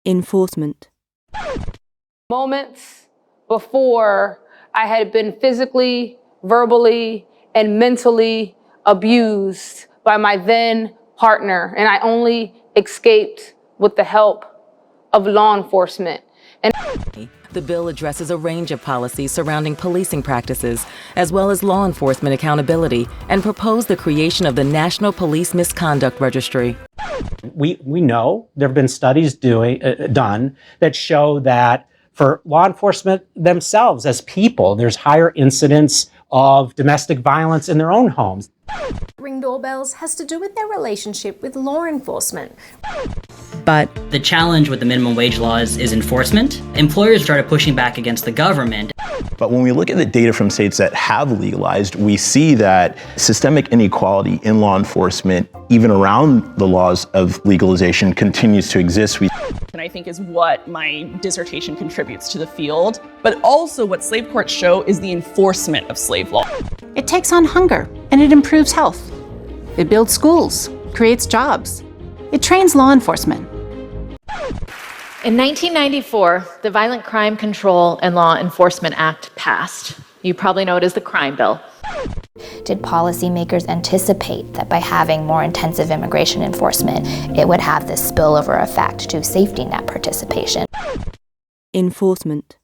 Enforcement. Moments before I had been physically, verbally, and mentally abused by my then partner, and I only escaped with the help of law enforcement. The bill addresses a range of policies surrounding policing practices, as well as law enforcement accountability, and proposed the creation of the National Police Misconduct Registry. We know there have been studies done that show that for law enforcement themselves as people, there's higher incidence of domestic violence in their own homes. Ring doorbells has to do with their relationship with law enforcement. But the challenge with the minimum wage laws is enforcement. Employers started pushing back against the government. But when we look at the data from states that have legalized, we see that systemic inequality in law enforcement, even around the laws of legalization, continues to exist. And I think is what my dissertation contributes to the field. But also what slave courts show is the enforcement of slave law. It takes on hunger and it improves health. It builds schools, creates jobs. It trains law enforcement. In 1994, the Violent Crime Control and Law Enforcement Act passed. You probably know it as the Crime Bill. Did policymakers anticipate that by having more intensive immigration enforcement, it would have this spillover effect to safety net participation? Enforcement.